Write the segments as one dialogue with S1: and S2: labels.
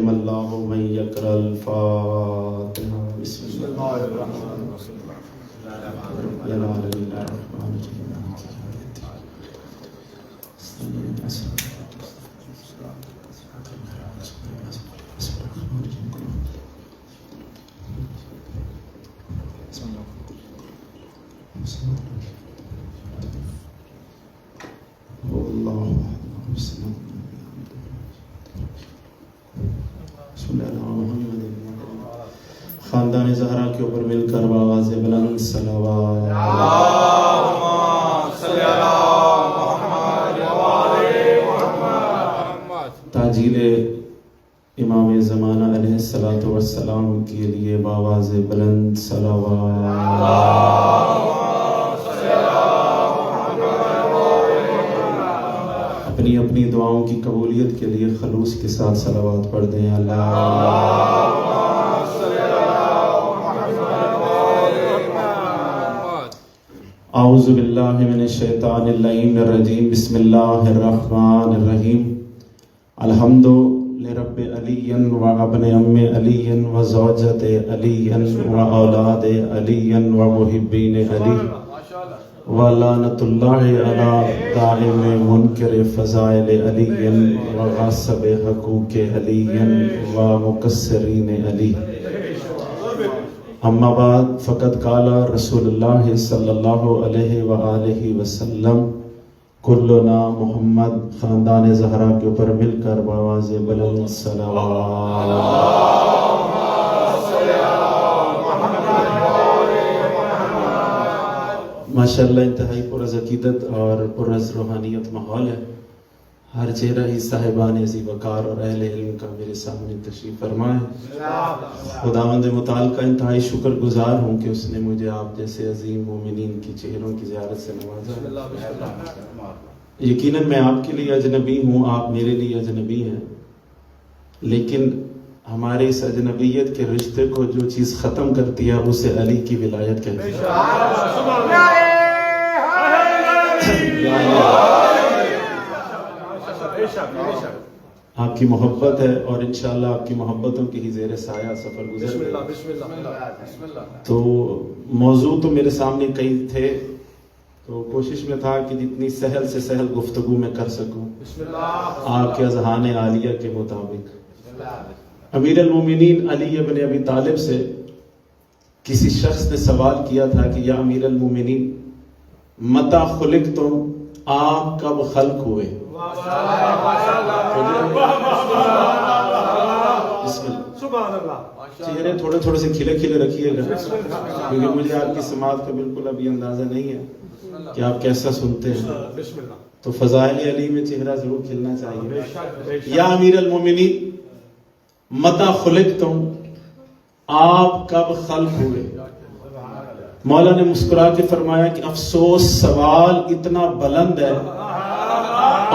S1: رحم اللہ من یقرأ الفاتحہ بسم اللہ الرحمن خاندان زہرا کے اوپر مل کر آواز بلند صلوات تاجیل امام زمانہ علیہ الصلوۃ والسلام کے لیے بآواز بلند صلوات اپنی اپنی دعاؤں کی قبولیت کے لیے خلوص کے ساتھ صلوات پڑھ دیں اللہ اعوذ باللہ من الشیطان اللعین الرجیم بسم اللہ الرحمن الرحیم الحمد لرب علی و ابن ام علی و زوجت علی و اولاد علی و محبین علی و لعنت اللہ علی دائم منکر فضائل علی و غاصب حقوق علی و مقصرین علی اما بعد فقد قال رسول اللہ صلی اللہ علیہ وآلہ وسلم کلنا محمد خاندان زہرا کے اوپر مل کر بآواز بلند صلوات ماشاءاللہ انتہائی پرز عقیدت اور پرز روحانیت ماحول ہے. ہر چہرہ ہی صاحبان عزی وقار اور اہل علم کا میرے سامنے تشریف فرما ہے. خداوند متعال کا انتہائی شکر گزار ہوں کہ اس نے مجھے آپ جیسے عظیم مومنین کی چہروں کی زیارت سے نوازا. یقیناً میں آپ کے لیے اجنبی ہوں، آپ میرے لیے اجنبی ہیں، لیکن ہمارے اس اجنبیت کے رشتے کو جو چیز ختم کرتی ہے اسے علی کی ولایت کہتے ہیں. آپ کی محبت ہے اور انشاءاللہ آپ کی محبتوں کی ہی زیر سایہ سفر گزر. تو موضوع تو میرے سامنے کئی تھے، تو کوشش میں تھا کہ جتنی سہل سے سہل گفتگو میں کر سکوں آپ کے اذہان عالیہ کے مطابق. امیر المومنین علی ابن ابی طالب سے کسی شخص نے سوال کیا تھا کہ یا امیر المومنین متی خلقتم، آپ کب خلق ہوئے؟ چہرے تھوڑے تھوڑے سے کھلے کھلے رکھیے گا کیونکہ مجھے آپ کی سماعت کا بالکل ابھی اندازہ نہیں ہے کہ آپ کیسا سنتے ہیں، تو فضائل علی میں چہرہ ضرور کھلنا چاہیے. یا امیر المومنین متی خلقتم، آپ کب خلق ہوئے؟ مولا نے مسکرا کے فرمایا کہ افسوس سوال اتنا بلند ہے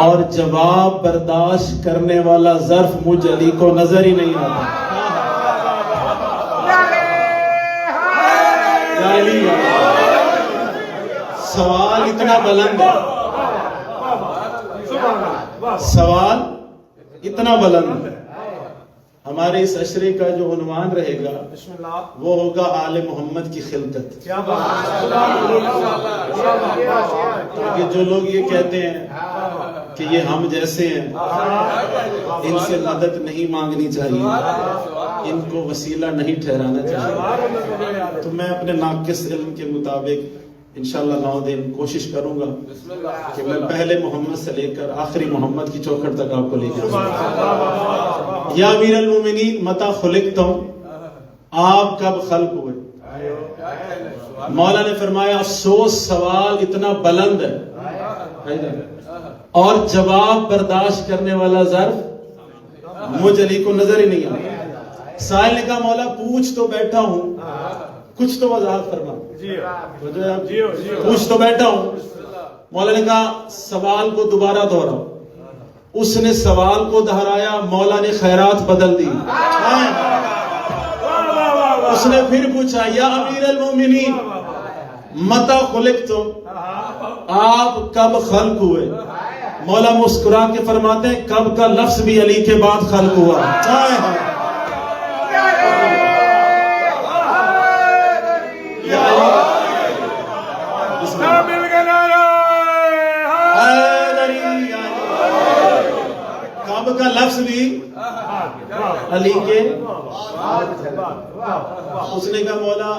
S1: اور جواب برداشت کرنے والا ظرف مجھ علی کو نظر ہی نہیں آتا. سوال اتنا بلند ہے، سوال اتنا بلند ہے. ہمارے اس عشرے کا جو عنوان رہے گا وہ ہوگا آل محمد کی خلقت. کیونکہ جو لوگ یہ کہتے ہیں کہ یہ ہم جیسے ہیں، ان سے مدد نہیں مانگنی چاہیے، ان کو وسیلہ نہیں ٹھہرانا چاہیے، تو میں اپنے ناقص علم کے مطابق انشاءاللہ 9 دن کوشش کروں گا کہ میں پہلے محمد سے لے کر آخری محمد کی چوکھٹ تک آپ کو لے کے جاؤں. یا امیر المومنین متی خلقتم، آپ کب خلق ہوئے؟ مولا نے فرمایا افسوس سوال اتنا بلند ہے اور جواب برداشت کرنے والا ظرف مجھ علی کو نظر ہی نہیں آتا. سائل نے کہا مولا پوچھ تو بیٹھا ہوں، کچھ تو وضاحت فرما. پوچھ تو بیٹھا ہوں. مولا نے کہا سوال کو دوبارہ دہراؤ. اس نے سوال کو دہرایا، مولا نے خیرات بدل دی. اس نے پھر پوچھا یا امیر المومنین متی خلقتم، آپ کب خلق ہوئے؟ مولا مسکرا کے فرماتے ہیں کب کا لفظ بھی علی کے بعد خلق ہوا. کب کا لفظ بھی علی کے. اس نے کہا مولا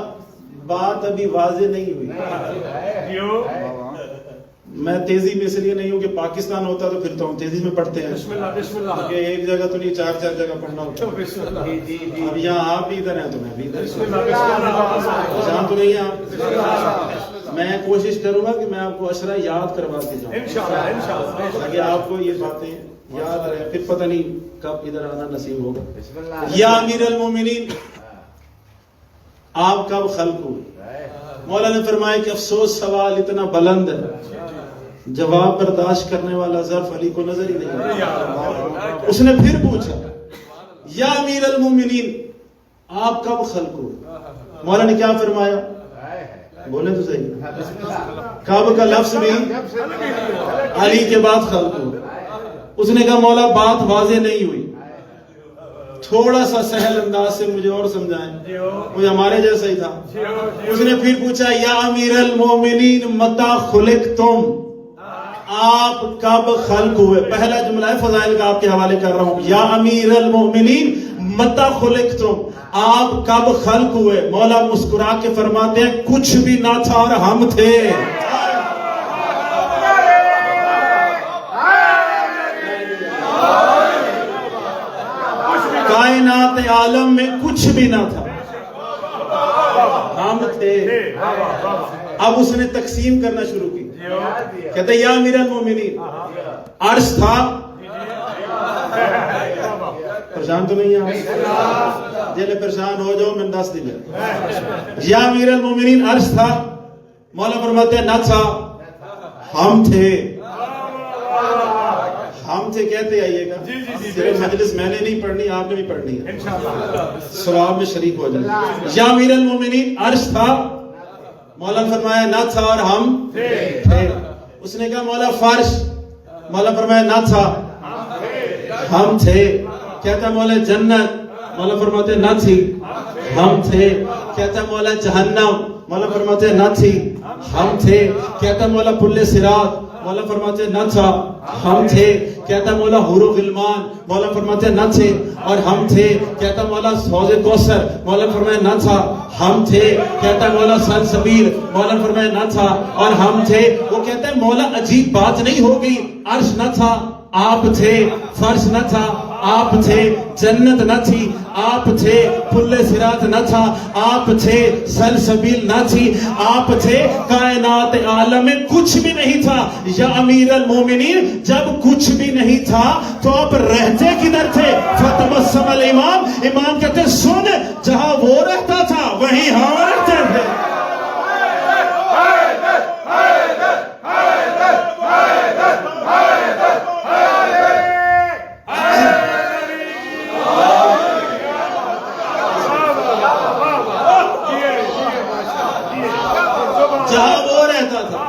S1: بات ابھی واضح نہیں ہوئی. میں تیزی میں اس لیے نہیں ہوں کہ پاکستان ہوتا تو پھر تو ہم تیزی میں پڑھتے ہیں. کہ ایک جگہ تو نہیں 4 جگہ پڑھنا ہوتا. اب یہاں آپ بھی ادھر ہیں تو میں بھی ادھر. جہاں تو نہیں آپ. میں کوشش کروں گا کہ میں آپ کو اشرا یاد کروا کے جاؤں تاکہ آپ کو یہ باتیں یاد رہے. پھر پتہ نہیں کب ادھر آنا نصیب ہوگا. یا امیر المومنین آپ کب خلق ہوئے؟ مولا نے فرمایا کہ افسوس سوال اتنا بلند ہے جواب برداشت کرنے والا ظرف علی کو نظر ہی نہیں آیا. اس نے پھر پوچھا یا امیر المومنین آپ کب خلق ہوئے؟ مولا نے کیا فرمایا؟ بولے تو صحیح. کب کا لفظ بھی علی کے بعد خلق ہوئے. اس نے کہا مولا بات واضح نہیں ہوئی, تھوڑا سا سہل انداز سے مجھے اور سمجھائیں. مجھے ہمارے جیسا ہی تھا. اس نے پھر پوچھا یا امیر المومنین متی خلقتم آپ کب خلق ہوئے؟ پہلا جملہ ہے فضائل کا آپ کے حوالے کر رہا ہوں. یا امیر المومنین متی خلقتم آپ کب خلق ہوئے؟ مولا مسکرا کے فرماتے ہیں کچھ بھی نہ تھا اور ہم تھے. کائنات عالم میں کچھ بھی نہ تھا, ہم تھے. اب اس نے تقسیم کرنا شروع کی. کہتے یا امیر المومنین عرش تھا. پریشان تو نہیں ہے جیلے پریشان ہو جاؤ میں 10 دن. یا امیر المومنین عرش تھا. مولا فرماتے ہیں نہ تھا, ہم تھے. ہم تھے کہتے آئیے گا. صرف مجلس میں نے نہیں پڑھنی, آپ نے بھی پڑھنی ہے, ثواب میں شریک ہو جائے. یا امیر المومنین عرش تھا. مولا فرمایا نہ تھا اور ہم تھے. اس نے کہا مولا فرش. مولا فرمایا نہ تھا, ہم تھے. کہتا مولا جنت. مولا فرماتے نہ تھی, ہم تھے. کہتا مولا جہنم. مولا فرماتے نہ تھی, ہم تھے. کہتا مولا پل صراط. مولا فرماتے نہ تھا, ہم تھے. کہتا مولا حور و غلمان. مولا فرماتے نہ تھے اور ہم تھے. کہتا مولا حوض کوثر. مولا فرمایا نہ تھا, ہم تھے. کہتا مولا سلسبیل. مولا فرمایا نہ تھا اور ہم تھے. وہ کہتا ہے مولا عجیب بات نہیں ہو گئی, عرش نہ تھا, آپ تھے. فرش نہ تھا, آپ تھے. جنت نہ تھی, آپ تھے. پل صراط نہ تھا, آپ تھے. سلسبیل نہ تھی, آپ تھے. کائنات عالم میں کچھ بھی نہیں تھا. یا امیر المومنین جب کچھ بھی نہیں تھا تو آپ رہتے کدھر تھے؟ فتبسم الامام. امام کہتے سن, جہاں وہ رہتا تھا وہیں ہم رہتے تھے. جہاں وہ رہتا تھا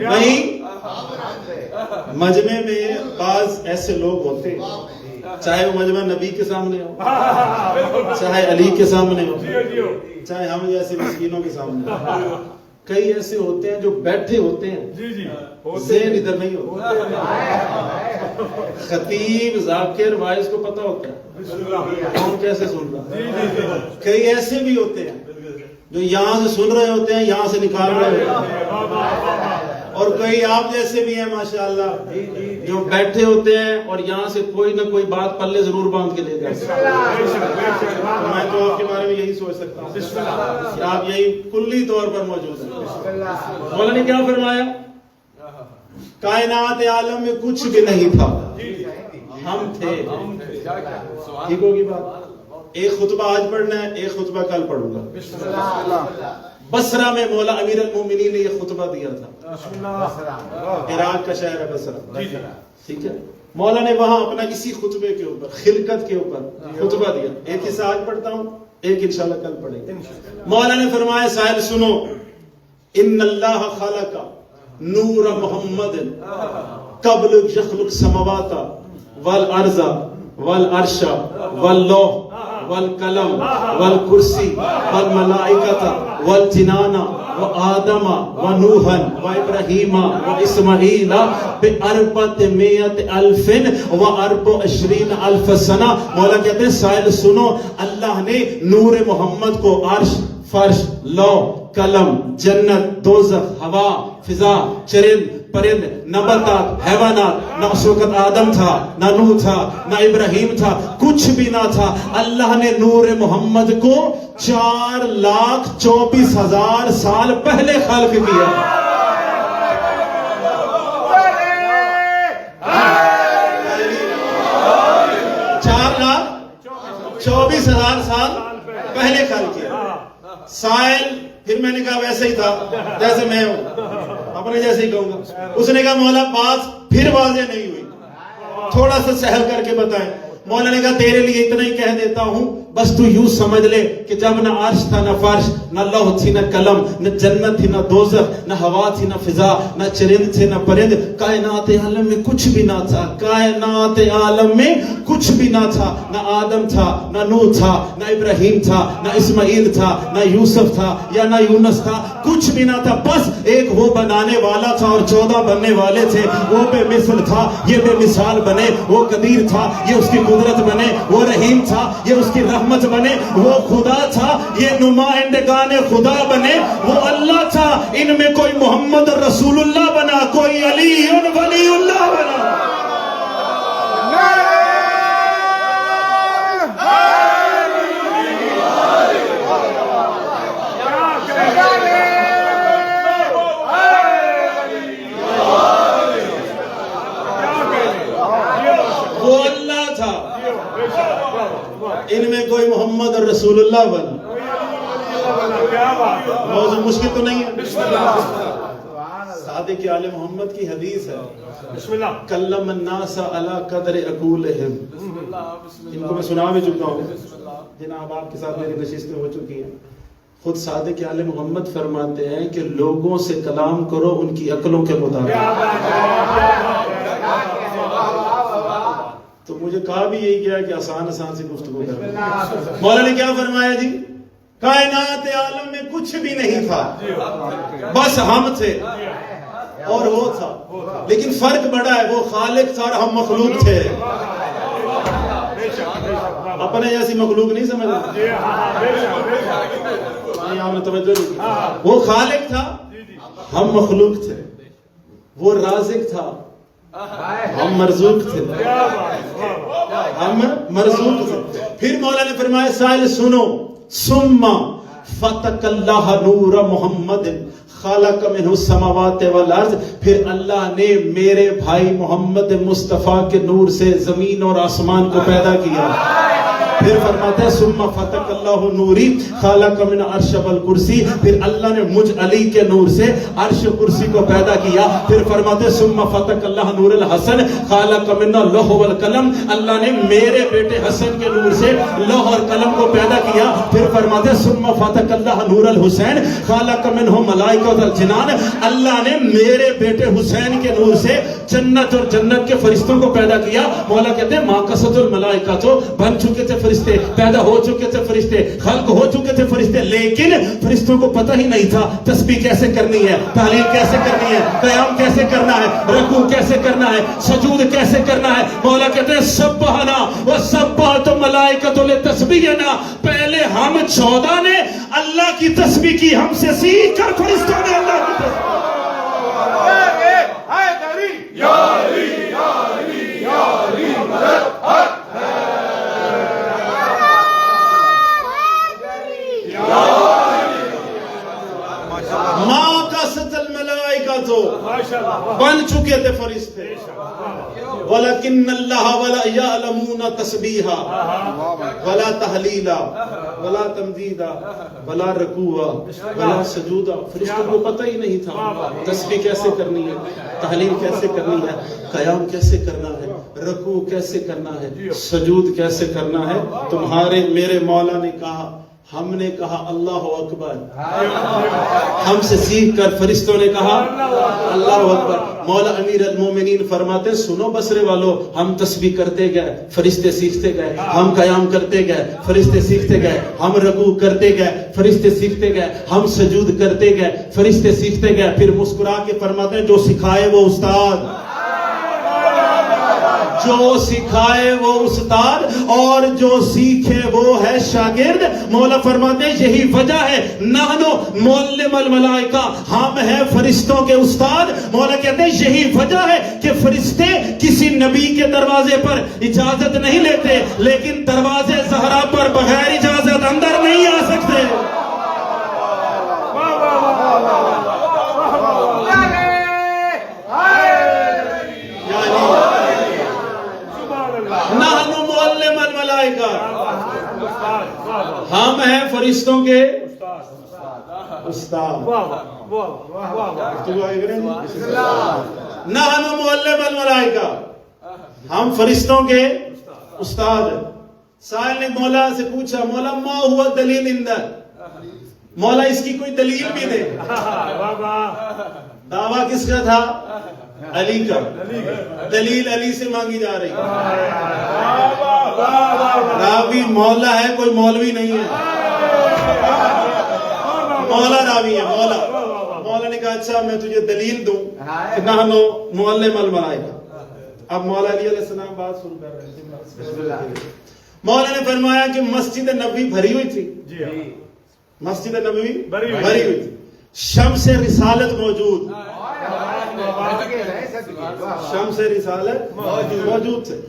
S1: وہیں. مجمع میں بعض ایسے لوگ ہوتے چاہے وہ مجمع نبی کے سامنے ہو, چاہے علی کے سامنے ہو, چاہے ہم جیسے مسکینوں کے سامنے ہو. کئی ایسے ہوتے ہیں جو بیٹھے ہوتے ہیں, ذہن ادھر نہیں ہوتا. خطیب ذاکر وائز کو پتہ ہوتا ہے کون کیسے سن رہا. کئی ایسے بھی ہوتے ہیں جو یہاں سے سن رہے ہوتے ہیں, یہاں سے نکال رہے ہوتے ہیں. اور کئی آپ جیسے بھی ہیں ماشاءاللہ جو بیٹھے ہوتے ہیں اور یہاں سے کوئی نہ کوئی بات پلے ضرور باندھ کے لے جاتے ہیں. میں تو آپ کے بارے میں یہی سوچ سکتا ہوں کہ آپ یہی کلی طور پر موجود ہیں. مولا نے کیا فرمایا؟ کائنات عالم میں کچھ بھی نہیں تھا, ہم تھے. ٹھیک ہوگی بات؟ ایک خطبہ آج پڑھنا ہے, ایک خطبہ کل پڑھوں گا. بصرہ میں مولا امیر المومنین نے یہ خطبہ دیا تھا. عراق کا شہر ہے بصرہ. ٹھیک ہے, مولا نے وہاں اپنا اسی خطبے کے اوپر, خلقت کے اوپر خطبہ دیا. ایک حصہ آج پڑھتا ہوں, ایک انشاءاللہ کل پڑھیں گے. مولا نے فرمایا سائل سنو, ان اللہ خلق نور محمد قبل یخلق السماوات والارض والعرش واللوح والقلم والکرسی والملائکۃ والجنان وآدم ونوحا وإبراہیم وإسماعیل ب420,000 سنہ. مولا کہتے ہیں سائل سنو، اللہ نے نور محمد کو عرش، فرش، لو، قلم، جنت، دوزخ، ہوا، فضا، چرند، پرند، نباتات، حیوانات، نہ اس وقت آدم تھا، نہ نوح تھا، نہ ابراہیم تھا، کچھ بھی نہ تھا. اللہ نے نور محمد کو 4,24,000 سال پہلے خلق کیا. 4,24,000 سال پہلے خلق کیا. سائل پھر میں نے کہا ویسے ہی تھا جیسے میں ہوں، اپنے جیسے ہی کہوں گا. اس نے کہا مولا بات پھر واضح نہیں ہوئی، تھوڑا سا سہل کر کے بتائیں. مولا نے کہا تیرے لیے اتنا ہی کہہ دیتا ہوں، بس تو یوں سمجھ لے کہ جب نہ عرش تھا، نہ فرش، نہ لوح تھی، نہ قلم، نہ جنت تھی، نہ دوزخ، نہ ہوا تھی، نہ فضا، نہ چرند تھے، نہ پرند، کائنات عالم میں کچھ بھی نہ تھا. کائنات عالم میں کچھ بھی نہ تھا. نہ آدم تھا، نہ نوح تھا، نہ ابراہیم تھا، نہ اسماعیل تھا، نہ یوسف تھا یا نہ یونس تھا، کچھ بھی نہ تھا. بس ایک وہ بنانے والا تھا اور 14 بننے والے تھے. وہ بے مثل تھا، یہ بے مثال بنے. وہ قدیر تھا، یہ اس کی قدرت بنے. وہ رحیم تھا، یہ اس کی رحمت بنے. وہ خدا تھا، یہ نمائندگان خدا بنے. وہ اللہ تھا، ان میں کوئی محمد رسول اللہ بنا، کوئی علی ولی اللہ بنا. وہ اللہ تھا، ان میں کوئی محمد اور رسول اللہ بنا. موضوع مشکل تو نہیں ہے. صادق آل محمد کی حدیث ہے، کلم الناس علی قدر عقولہم. ان کو میں سنا بھی چکا ہوں، جناب آپ کے ساتھ میری نشستیں ہو چکی ہیں. خود صادق آل محمد فرماتے ہیں کہ لوگوں سے کلام کرو ان کی عقلوں کے مطابق. تو مجھے کہا بھی یہی کیا کہ آسان سی گفتگو کر. مولا نے کیا فرمایا جی؟ کائنات عالم میں کچھ بھی نہیں تھا، بس ہم تھے اور وہ تھا. لیکن فرق بڑا ہے، وہ خالق تھا اور ہم مخلوق تھے. اپنے جیسی مخلوق نہیں سمجھ رہے؟ آپ نے توجہ نہیں کی. وہ خالق تھا، ہم مخلوق تھے. وہ رازق تھا، ہم مرزوق تھے. ہم مرزوق تھے. پھر مولا نے فرمایا سائل سنو، ثم فتق اللہ نور محمد خالق منہ السماوات والارض. پھر اللہ نے میرے بھائی محمد مصطفیٰ کے نور سے زمین اور آسمان کو پیدا کیا. پھر فرماتا ہے ثم فتق اللہ نوری خالق من عرش والکرسی. پھر اللہ نے مجھ علی کے نور سے عرش کرسی کو پیدا کیا. پھر فرماتے ہیں ثم فتق اللہ نور الحسن خالق من اللوح والقلم. اللہ نے میرے بیٹے حسن کے نور سے لوح اور قلم کو پیدا کیا. پھر فرماتے ہیں ثم فتق اللہ نور الحسین خالق منہ ملائکۃ الجنان. اللہ نے میرے بیٹے حسین کے نور سے جنت اور جنت کے فرشتوں کو پیدا کیا. مولا کہتے ہیں ما قصد الملائکۃ، بن چکے تھے فرشتے، پیدا ہو چکے تھے فرشتے، خلق ہو چکے تھے فرشتے، لیکن فرشتوں کو پتہ ہی نہیں تھا تسبیح کیسے کرنی ہے، تحلیل کیسے کرنی ہے، قیام کیسے کرنا ہے، رکوع کیسے کرنا ہے، سجود کیسے کرنا ہے. مولا کہتے ہیں سبحنا وسبحت ملائکۃ لتسبیحنا. پہلے ہم 14 نے اللہ کی تسبیح کی، ہم سے سیکھ کر فرشتوں نے اللہ کی تسبیح. بن چکے تھے فرشتے. وَلَكِنَّ اللَّهَ وَلَا يَعْلَمُونَ تَسْبِيحًا وَلَا تَحْلِيلًا وَلَا تَمْجِيدًا وَلَا رُكُوعًا وَلَا سُجُودًا. فرشتوں کو پتہ ہی نہیں تھا تسبیح کیسے کرنی ہے، تحلیل کیسے کرنی ہے، قیام کیسے کرنا ہے، رکوع کیسے کرنا ہے، سجود کیسے کرنا ہے. تمہارے میرے مولا نے کہا ہم نے کہا اللہ اکبر، ہم سے سیکھ کر فرشتوں نے کہا اللہ اکبر۔ مولا امیر المومنین فرماتے سنو بصرے والو، ہم تسبیح کرتے گئے فرشتے سیکھتے گئے، ہم قیام کرتے گئے فرشتے سیکھتے گئے، ہم رکوع کرتے گئے فرشتے سیکھتے گئے، ہم سجود کرتے گئے فرشتے سیکھتے گئے۔ پھر مسکرا کے فرماتے ہیں جو سکھائے وہ استاد، جو سکھائے وہ استاد، اور جو سیکھے وہ ہے شاگرد۔ مولا فرماتے ہیں یہی وجہ ہے نحنو معلم الملائکہ، ہم ہیں فرشتوں کے استاد۔ مولا کہتے ہیں یہی وجہ ہے کہ فرشتے کسی نبی کے دروازے پر اجازت نہیں لیتے، لیکن دروازے زہرا پر بغیر اجازت اندر نہیں آ سکتے۔ ہم ہیں فرشتوں کے استاد۔ نحن معلم الملائکہ، ہم فرشتوں کے استاد۔ سائل نے مولا سے پوچھا مولا ما ہوا دلیل اندر، مولا اس کی کوئی دلیل بھی دے۔ دعویٰ کس کا تھا؟ علی کا۔ دلیل علی سے مانگی جا رہی ہے۔ راوی مولا ہے، کوئی مولوی نہیں ہے، مولا راوی ہے۔ مولا نے کہا اچھا میں تجھے دلیل دوں کہ نحنو معلم الملائکہ۔ اب مولا علی علیہ السلام بات شروع کر رہے ہیں۔ مولا نے فرمایا کہ مسجد نبوی بھری ہوئی تھی، مسجد نبوی بھری ہوئی تھی، شمس رسالت موجود، شمس رسالت موجود تھے،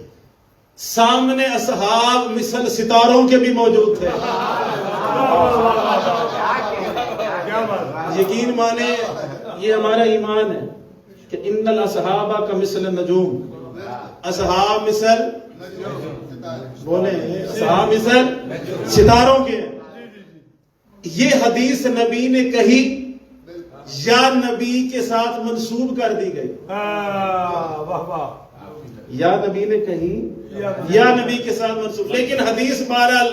S1: سامنے اصحاب مثل ستاروں کے بھی موجود تھے۔ یقین مانے یہ ہمارا ایمان ہے کہ ان الاصحاب کا مثل النجوم، اصحاب مثل بولے اصحاب مثل ستاروں کے۔ یہ حدیث نبی نے کہی یا نبی کے ساتھ منسوب کر دی گئی، یا نبی نے کہی یا نبی کے ساتھ منسوب، لیکن حدیث بہرحال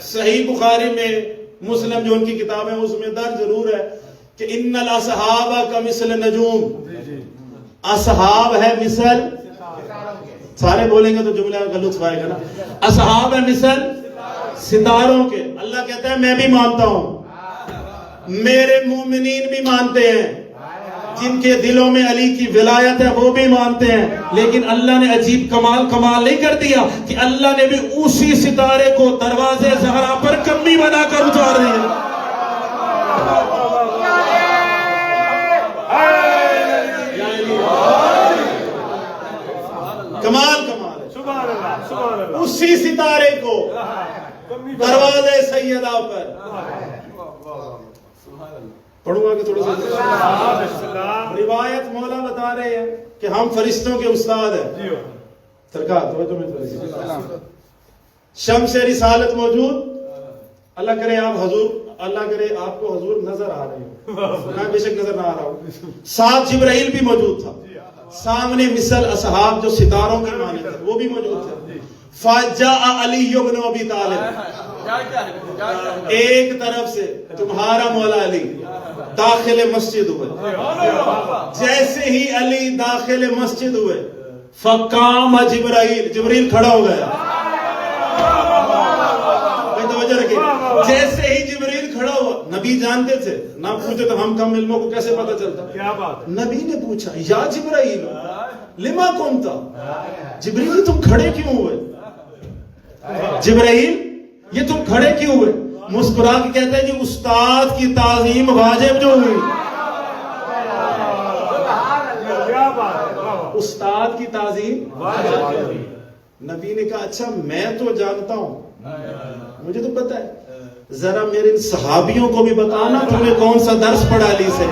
S1: صحیح بخاری میں، مسلم جو ان کی کتاب ہے اس میں درج ضرور ہے کہ ان الاصحاب کا مثل نجوم، اصحاب ہے مثل، سارے بولیں گے تو جملہ کا لطف آئے گا نا، اصحاب ہے مثل ستاروں کے۔ اللہ کہتا ہے میں بھی مانتا ہوں، میرے مومنین بھی مانتے ہیں، جن کے دلوں میں علی کی ولایت ہے وہ بھی مانتے ہیں، لیکن اللہ نے عجیب کمال نہیں کر دیا کہ اللہ نے بھی اسی ستارے کو دروازے زہرا پر کمی بنا کر اتار دیا۔ کمال ہے، اسی ستارے کو دروازے سیدہ پر۔ پڑھوں گا کہ تھوڑا سا روایت مولا بتا رہے ہیں کہ ہم فرشتوں کے استاد ہیں۔ شمس رسالت موجود، اللہ کرے آپ کو حضور نظر آ رہے ہوں، میں بے شک نظر نہ آ رہا ہوں۔ ساتھ جبرائیل بھی موجود تھا، سامنے مثل اصحاب جو ستاروں کے معنی تھے وہ بھی موجود تھے۔ فَجَاءَ عَلِيُّ بْنُ أَبِي طالب، ایک طرف سے تمہارا مولا علی داخل مسجد ہوئے، جیسے ہی علی داخل مسجد ہوئے فقام جبرائیل کھڑا ہو گیا۔ توجہ رکھیں، جیسے ہی جبرائیل کھڑا ہوا، نبی جانتے تھے، نہ پوچھتے تو ہم کم علموں کو کیسے پتا چلتا؟ کیا بات؟ نبی نے پوچھا یا جبرائیل لما کنتا، جبرائیل تم کھڑے کیوں ہوئے؟ جبرائیل یہ تم کھڑے کیوں ہوئے؟ مسکرا کے کہتے ہیں کہ استاد کی تعظیم واجب جو ہوئی، استاد کی تعظیم واجب۔ نبی نے کہا اچھا میں تو جانتا ہوں، مجھے تو پتا ہے، ذرا میرے ان صحابیوں کو بھی بتانا تو نے کون سا درس پڑھا علی سے،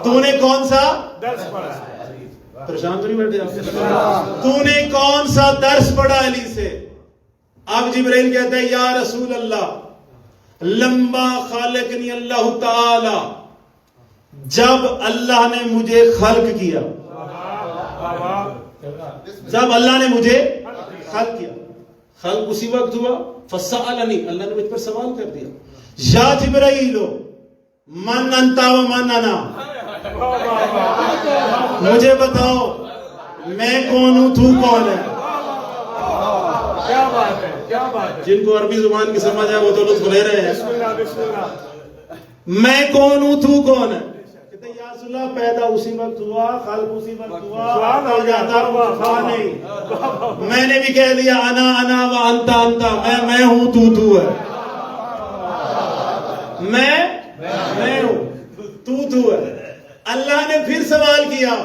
S1: تو نے کون سا درس پڑھا؟ پریشان تو نہیں بیٹھے آپ؟ تو نے کون سا درس پڑھا علی سے؟ اب جبرائیل کہتا ہے یا رسول اللہ لما خالقنی اللہ تعالی، جب اللہ نے مجھے خلق کیا، جب اللہ نے مجھے خلق کیا، خلق اسی وقت ہوا. فسألنی، اللہ نے مجھ پر سوال کر دیا. یا جبرائیل من انت و من انا، مجھے بتاؤ میں کون ہوں، تو کون ہے.
S2: کیا بات ہے، کیا بات ہے.
S1: جن کو عربی زبان کی سمجھ ہے وہ تو لطف لے رہے ہیں. میں کون ہوں، تو کون ہے. کہتے یا رسول اللہ پیدا اسی وقت ہوا، خلق اسی وقت ہوا، ہو جاتا ہوا نہیں. میں نے بھی کہہ دیا انا انا و انت انت، میں ہوں، تو ہے. میں ہوں، تو ہے. اللہ نے پھر سوال کیا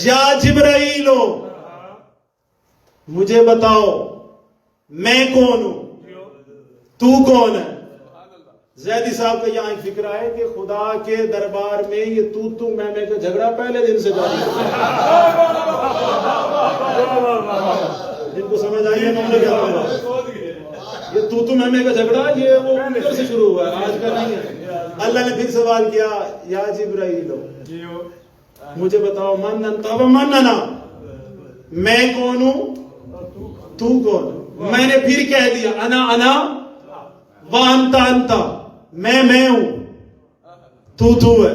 S1: یا جبرائیل مجھے بتاؤ میں کون ہوں، تو کون ہے. زیدی صاحب کا یہاں ایک فکر ہے کہ خدا کے دربار میں یہ تو میں کا جھگڑا پہلے دن سے جاری ہے. جن کو سمجھ آئی ہے معاملہ کیا ہوگا. یہ تو میں کا جھگڑا یہ وہ اوپر سے شروع ہوا ہے، آج کا نہیں ہے. اللہ نے پھر سوال کیا یا جبرائیل مجھے بتاؤ من انت و من انا، میں کون ہوں، تو کون. میں نے پھر کہہ دیا انا انا و انت انت، میں ہوں، تو ہے.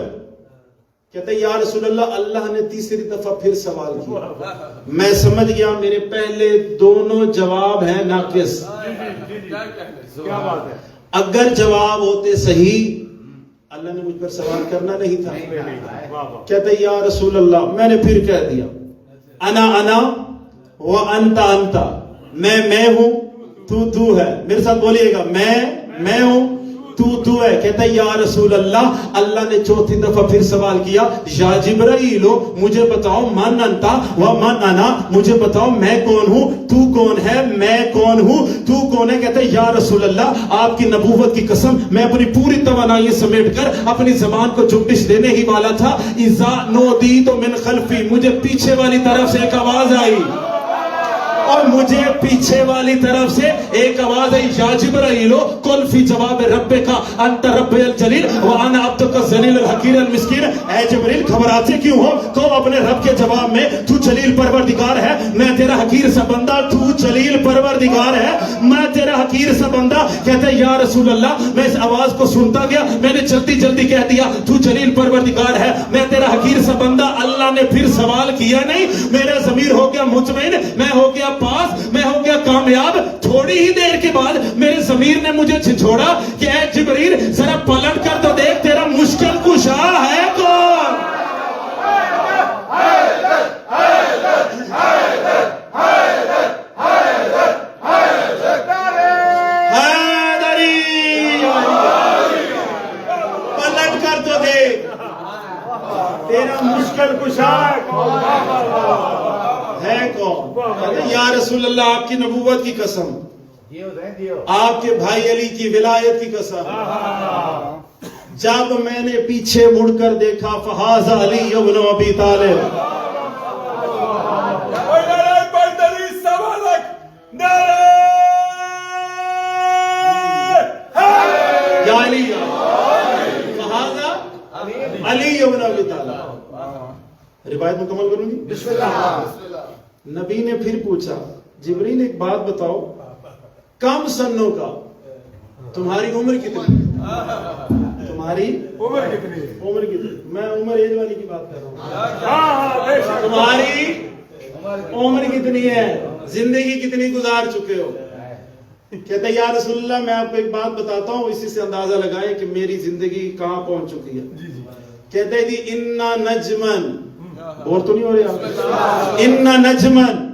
S1: کہتے یا رسول اللہ، اللہ نے تیسری دفعہ پھر سوال کیا. میں سمجھ گیا میرے پہلے دونوں جواب ہیں ناقص.
S2: کیا بات ہے.
S1: اگر جواب ہوتے صحیح اللہ نے مجھ پر سوال کرنا نہیں تھا. کہتے یا رسول اللہ، میں نے پھر کہہ دیا انا انا و انت انت، میں ہوں، تو ہے. میرے ساتھ بولیے گا میں ہوں، تو ہے. کہتا ہے یا رسول اللہ، اللہ نے چوتھی دفعہ پھر سوال کیا یا جبرائیل مجھے بتاؤ من انتا و من انا، مجھے بتاؤ میں کون ہوں، تو کون ہے، میں کون ہوں، تو کون ہے. کہتا ہے یا رسول اللہ، آپ کی نبوت کی قسم میں اپنی پوری توانائی سمیٹ کر اپنی زبان کو جھکش دینے ہی والا تھا. اذا نودیت من خلفی، مجھے پیچھے والی طرف سے ایک آواز آئی، اور مجھے پیچھے والی طرف سے ایک آواز آئی یا جبرائیل قل فی جواب ربک انت رب الجلیل وانا عبدک الذلیل الحقیر المسکین. اے جبرائیل گھبراتے کیوں ہو، تو اپنے رب کے جواب میں تو جلیل پروردگار ہے، میں تیرا حقیر سا بندہ. تو جلیل پروردگار ہے، میں تیرا حقیر سا بندہ. کہتے یا رسول اللہ، میں اس آواز کو سنتا گیا، میں نے جلدی کہہ دیا تو جلیل پروردگار ہے، میں تیرا حقیر سا بندہ. اللہ نے پھر سوال کیا نہیں، میرا ضمیر ہو گیا مطمئن، میں ہو گیا پاس، میں ہو گیا کامیاب. تھوڑی ہی دیر کے بعد میرے ضمیر نے مجھے جھنجھوڑا کہ اے جبرائیل ذرا پلٹ کر تو دیکھ، تیرا مشکل کشا ہے کون. پلٹ کر تو دیکھ، تیرا مشکل کشا ہے کون. یا رسول اللہ، آپ کی نبوت کی قسم، آپ کے بھائی علی کی ولایت کی قسم، جب میں نے پیچھے مڑ کر دیکھا فہذا علی ابن ابی طالب. یا علی، فہذا علی ابن ابی طالب. روایت مکمل کروں گی. بسم اللہ. نبی نے پھر پوچھا جبرائیل ایک بات بتاؤ، کم سنوں کا، تمہاری عمر کتنی، تمہاری عمر کتنی. میں عمر ایج والی کی بات کر رہا ہوں. تمہاری عمر کتنی ہے، زندگی کتنی گزار چکے ہو. کہتے یا رسول اللہ، میں آپ کو ایک بات بتاتا ہوں، اسی سے اندازہ لگائیں کہ میری زندگی کہاں پہنچ چکی ہے. کہتے جی انا نجمن، بور تو نہیں ہو رہا، انا نجمن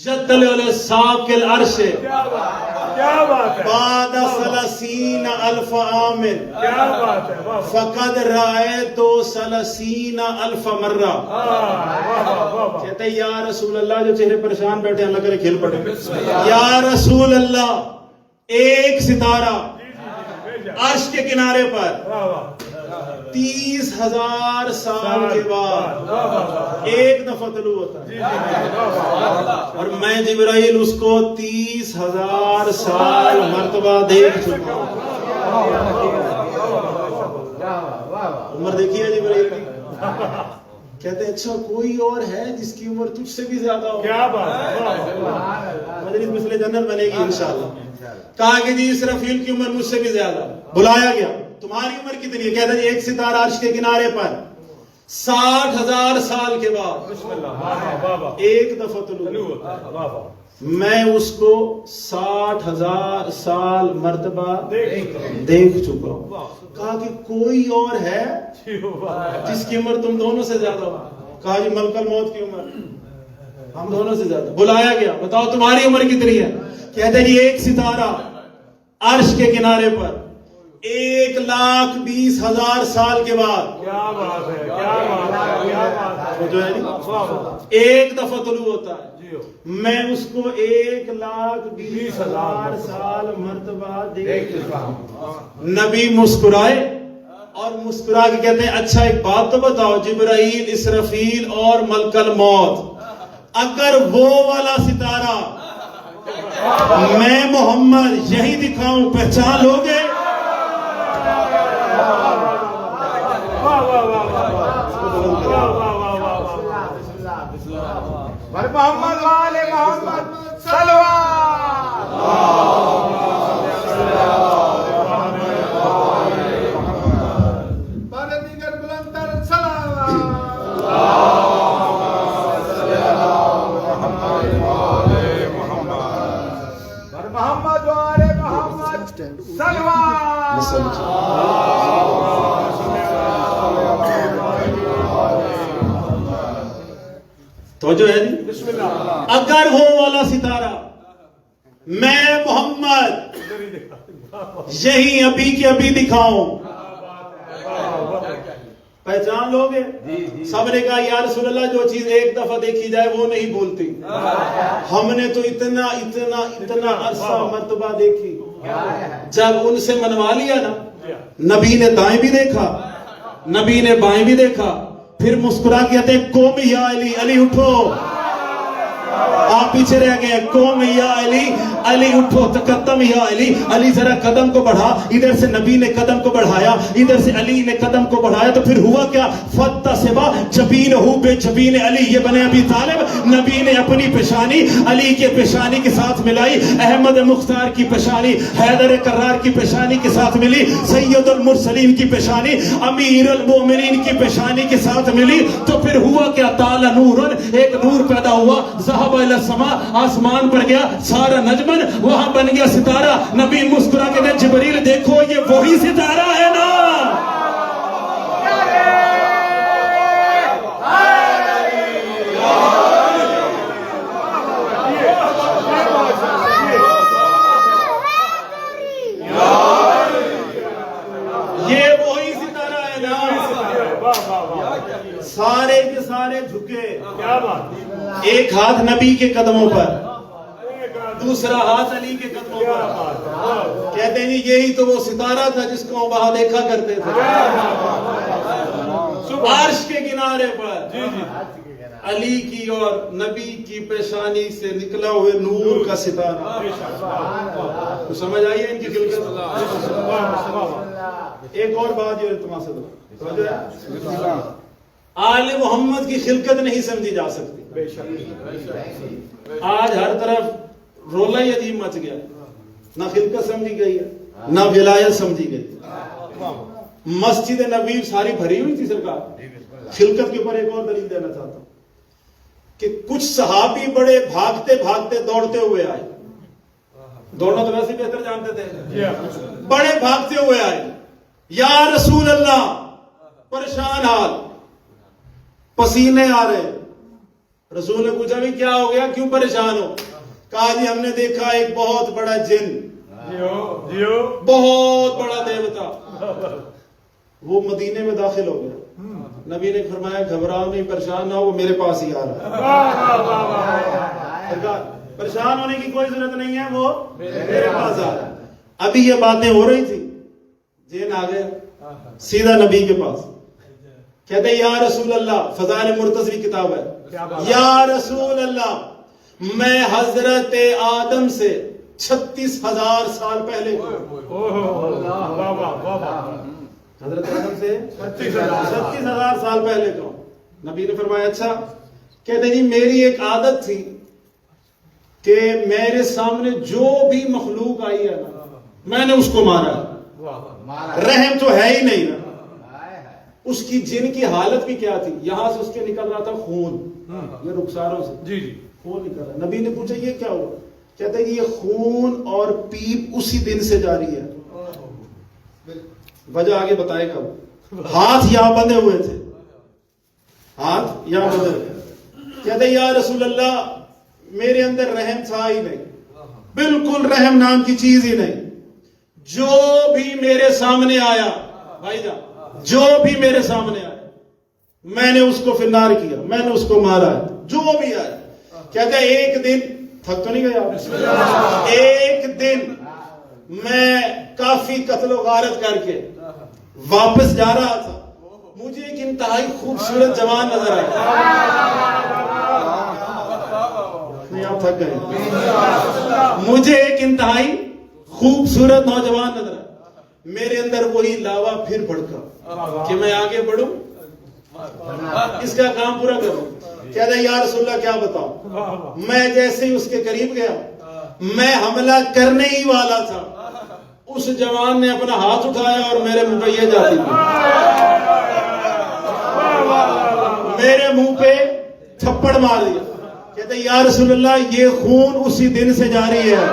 S1: یطلع علی ساق العرش بعد 30,000 عام فقد رأیت 30,000 مرہ. کہتے ہیں یا رسول اللہ، جو چہرے پریشان بیٹھے اللہ کرے کھیل پڑے. یا رسول اللہ، ایک ستارہ عرش کے کنارے پر 30,000 سال کے بعد ایک دفعہ طلوع ہوتا ہے، اور میں جبرائیل اس کو 30,000 سال مرتبہ دیکھ چکا ہوں. عمر دیکھی ہے جبرائیل کی. کہتے ہیں اچھا کوئی اور ہے جس کی عمر تجھ سے بھی زیادہ ہو؟
S2: کیا بات ہے.
S1: مجلس مثل جنت بنے گی انشاءاللہ. کہا کہ جی اسرافیل کی عمر مجھ سے بھی زیادہ. بلایا گیا, تمہاری عمر کتنی ہے؟ کہتا جی ایک ستارہ عرش کے کنارے پر 60,000 سال کے بعد
S2: بسم اللہ
S1: ایک دفعہ طلوع میں اس کو 60,000 سال مرتبہ دیکھ چکا ہوں. کہا کہ کوئی اور ہے جس کی عمر تم دونوں سے زیادہ ہو؟ کہا جی ملک الموت کی عمر ہم دونوں سے زیادہ. بلایا گیا, بتاؤ تمہاری عمر کتنی ہے؟ کہتے جی ایک ستارہ عرش کے کنارے پر 1,20,000 سال کے بعد.
S2: کیا بات ہے, کیا بات ہے, کیا بات ہے.
S1: جو ہے ایک دفعہ طلوع ہوتا ہے. میں اس کو 1,20,000 سال مرتبہ دیکھ چکا ہوں. نبی مسکرائے اور مسکرا کے کہتے ہیں اچھا ایک بات تو بتاؤ جبرائیل, اسرافیل اور ملک الموت, اگر وہ والا ستارہ میں محمد یہی دکھاؤں پہچان لوگے؟
S2: محمد والے محمد صلوات. بڑے دیگر بلندر صلوات. محمد والے محمد صلوات.
S1: تو جو ہے جی اگر وہ والا ستارہ میں محمد یہی ابھی کے ابھی دکھاؤں پہچان لوگے؟ سب نے کہا یا رسول اللہ جو چیز ایک دفعہ دیکھی جائے وہ نہیں بولتی. ہم نے تو اتنا اتنا اتنا عرصہ مرتبہ دیکھی. جب ان سے منوا لیا نا, نبی نے دائیں بھی دیکھا, نبی نے بائیں بھی دیکھا, پھر مسکرا کے کہتے ہیں قوم یا علی, علی اٹھو. آپ پیچھے رہ گئے, قوم یا علی, علی اٹھو. تقدم یا علی, علی ذرا قدم کو بڑھا. ادھر سے نبی نے قدم کو بڑھایا, ادھر سے علی نے قدم کو بڑھایا. تو پھر ہوا کیا؟ فَتَّسِبَ جبینہ بے جبین علی, یہ بنے ابی طالب. نبی نے اپنی پیشانی علی کے پیشانی کے ساتھ ملائی, احمد مختار کی پیشانی حیدر کرار کی پیشانی کے ساتھ ملی, سید المرسلین کی پیشانی امیر المومنین کی پیشانی کے ساتھ ملی. تو پھر ہوا کیا؟ تعالی نور, ایک نور پیدا ہوا, ذهب الى السماء, آسمان پر گیا, سارا نجمن وہاں بن گیا ستارہ. نبی مسکرا کے کہتے جبریل دیکھو یہ وہی ستارہ ہے نا. یہ وہی ستارہ ہے نا. سارے کے سارے جھکے.
S2: کیا بات.
S1: ایک ہاتھ نبی کے قدموں پر, دوسرا ہاتھ علی کے قدموں پر. کہتے ہیں یہی تو وہ ستارہ تھا جس کو وہاں دیکھا کرتے تھے. عرش کے کنارے پر علی کی اور نبی کی پیشانی سے نکلا ہوئے نور کا ستارہ. تو سمجھ آئیے ان کی خلقت. ایک اور بات جو تمہارے سے آل محمد کی خلقت نہیں سمجھی جا سکتی. آج ہر طرف رولا ہی عجیب مچ گیا. نہ خلقت سمجھی گئی ہے, نہ ولایت سمجھی گئی. مسجد نبوی ساری بھری ہوئی تھی سرکار. خلقت کے اوپر ایک اور دلیل دینا چاہتا ہوں کہ کچھ صحابی بڑے بھاگتے بھاگتے دوڑتے ہوئے آئے. دوڑنا تو ویسے بہتر جانتے تھے. بڑے بھاگتے ہوئے آئے, یا رسول اللہ, پریشان حال, پسینے آ رہے. رسول نے پوچھا بھی کیا ہو گیا, کیوں پریشان ہو؟ کہا جی ہم نے دیکھا ایک بہت بڑا جن, بہت بڑا دیوتا, وہ مدینے میں داخل ہو گیا. نبی نے فرمایا گھبراؤ نہیں, پریشان نہ ہو, وہ میرے پاس ہی آ رہا ہے. پریشان ہونے کی کوئی ضرورت نہیں ہے, وہ میرے پاس آ رہا ہے. ابھی یہ باتیں ہو رہی تھی, جن آ گیا سیدھا نبی کے پاس. کہتے یا رسول اللہ, فضائل مرتضوی کتاب ہے, یا رسول اللہ میں حضرت آدم سے 36,000 سال پہلے, حضرت آدم سے 36,000 سال پہلے کا. نبی نے فرمایا اچھا. کہتے جی میری ایک عادت تھی کہ میرے سامنے جو بھی مخلوق آئی ہے نا میں نے اس کو مارا. رحم تو ہے ہی نہیں نا. اس کی جن کی حالت بھی کیا تھی, یہاں سے اس کے نکل رہا تھا خون, یہ رخساروں سے
S2: جی جی
S1: خون نکل رہا. نبی نے پوچھا یہ کیا ہوا؟ کہتے ہیں یہ خون اور پیپ اسی دن سے جاری ہے. وجہ آگے بتائے گا. ہاتھ یہاں بندھے ہوئے تھے, ہاتھ یہاں بندھے ہوئے. کہتے ہیں یا رسول اللہ میرے اندر رحم تھا ہی نہیں, بالکل رحم نام کی چیز ہی نہیں. جو بھی میرے سامنے آیا بھائی جان, جو بھی میرے سامنے آیا میں نے اس کو فنار کیا, میں نے اس کو مارا ہے, جو بھی آیا. کہتے ہیں ایک دن, تھک تو نہیں گیا, ایک دن میں کافی قتل و غارت کر کے واپس جا رہا تھا, مجھے ایک انتہائی خوبصورت جوان نظر آیا. نہیں آپ تھک گئے. مجھے ایک انتہائی خوبصورت نوجوان نظر آیا. میرے اندر وہی لاوا پھر بھڑکا کہ میں آگے بڑھوں, اس کا کام پورا کروں. کہتا ہے یا رسول اللہ کیا بتاؤں. میں جیسے ہی اس کے قریب گیا, میں حملہ کرنے ہی والا تھا, اس جوان نے اپنا ہاتھ اٹھایا اور میرے منہ پہ یہ جاتی تھی, میرے منہ پہ تھپڑ مار دیا. کہتے ہیں یا رسول اللہ یہ خون اسی دن سے جاری ہے.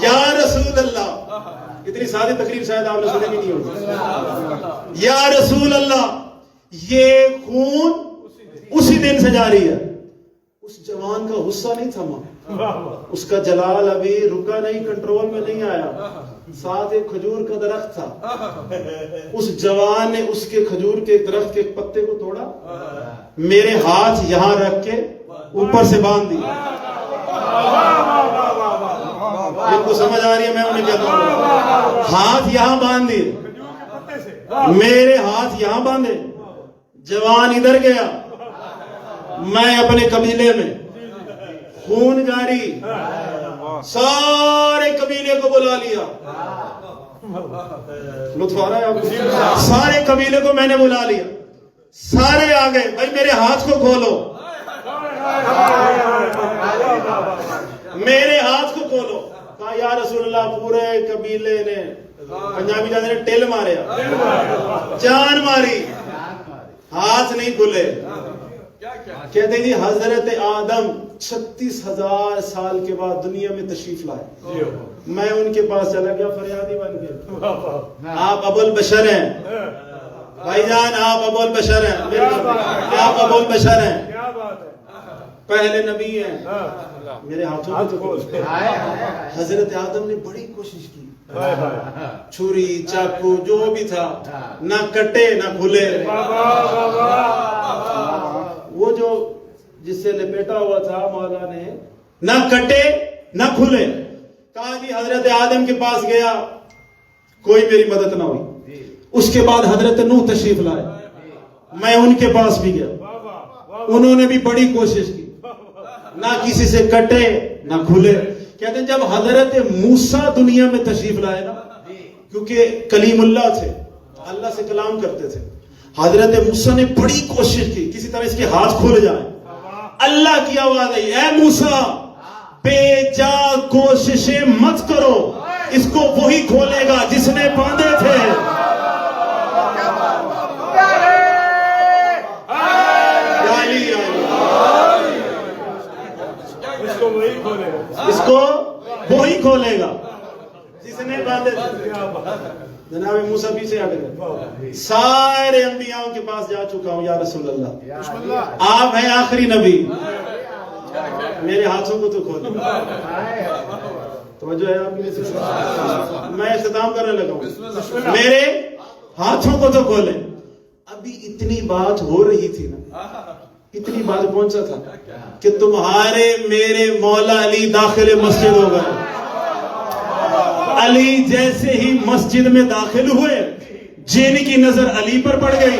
S1: یا رسول اللہ, اتنی سادی تقریر شاید آپ نے سنی بھی نہیں ہوگی. یا رسول اللہ یہ خون اسی دن سے جاری ہے. اس جوان کا غصہ نہیں تھما, اس کا جلال ابھی رکا نہیں, کنٹرول میں نہیں آیا. ساتھ ایک کھجور کا درخت تھا, اس جوان نے اس کے کھجور کے درخت کے پتے کو توڑا, میرے ہاتھ یہاں رکھ کے اوپر سے باندھ دیا. ان کو سمجھ آ رہی ہے, میں انہیں کہتا ہوں ہاتھ یہاں باندھ دیے, میرے ہاتھ یہاں باندھے. جوان ادھر گیا, میں اپنے قبیلے میں, خون جاری, سارے قبیلے کو بلا لیا. لطف آ رہا ہے آپ کو؟ سارے قبیلے کو میں نے بلا لیا, سارے آ گئے. بھائی میرے ہاتھ کو کھولو, میرے ہاتھ کو کھولو. کہا یا رسول اللہ پورے قبیلے نے, پنجابی جاتے نے ٹل ماریا, جان ماری, ہاتھ نہیں کھلے. کہتے جی حضرت آدم 36,000 سال کے بعد دنیا میں تشریف لائے. میں ان کے پاس چلا گیا فریادی بن کے, آپ ابو البشر ہیں بھائی جان, آپ ابو البشر ہیں, آپ ابو البشر ہیں, پہلے نبی ہیں, میرے ہاتھوں کو تو کھول. حضرت آدم نے بڑی کوشش کی, چھری چاقو جو بھی تھا, نہ کٹے نہ کھلے. وہ جو جس سے لپیٹا ہوا تھا مولا نے, نہ کٹے نہ کھلے. کہا جی حضرت آدم کے پاس گیا, کوئی میری مدد نہ ہوئی. اس کے بعد حضرت نوح تشریف لائے, میں ان کے پاس بھی گیا, انہوں نے بھی بڑی کوشش کی, نہ کسی سے کٹے نہ کھلے. کہتے ہیں جب حضرت موسیٰ دنیا میں تشریف لائے نا, کیونکہ کلیم اللہ تھے, اللہ سے کلام کرتے تھے, حضرت موسیٰ نے بڑی کوشش کی کسی طرح اس کے ہاتھ کھل جائیں. اللہ کی آواز آئی, اے موسیٰ بے جا کوششیں مت کرو, اس کو وہی کھولے گا جس نے باندھے تھے. اس کو وہی کھولے گا جس نے باندھے تھے. جناب موسیٰ پیچھے ہٹ گئے. سارے انبیاءوں کے پاس جا چکا ہوں یا رسول اللہ, آپ ہیں آخری نبی, میرے ہاتھوں کو تو کھولو. توجہ ہے آپ نے, میں اختتام کرنے لگا ہوں, میرے ہاتھوں کو تو کھولے. ابھی اتنی بات ہو رہی تھی نا, اتنی بات پہنچا تھا کہ تمہارے میرے مولا علی داخل مسجد ہو گئے. علی جیسے ہی مسجد میں داخل ہوئے, جن کی نظر علی پر پڑ گئی,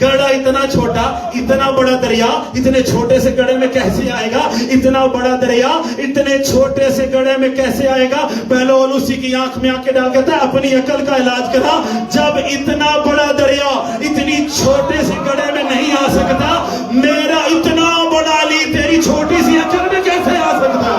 S1: گڑھا اتنا چھوٹا اتنا بڑا دریا اتنے چھوٹے سے گڑھے میں کیسے آئے گا؟ اتنا بڑا دریا اتنے چھوٹے سے گڑھے میں کیسے آئے گا؟ بہلول اسی کی آنکھ میں آ کے ڈال کہتا ہے اپنی عقل کا علاج کرا، جب اتنا بڑا دریا اتنی چھوٹے سے گڑھے میں نہیں آ سکتا، میرا اتنا بڑا علی تیری چھوٹی سی عقل میں کیسے آ سکتا؟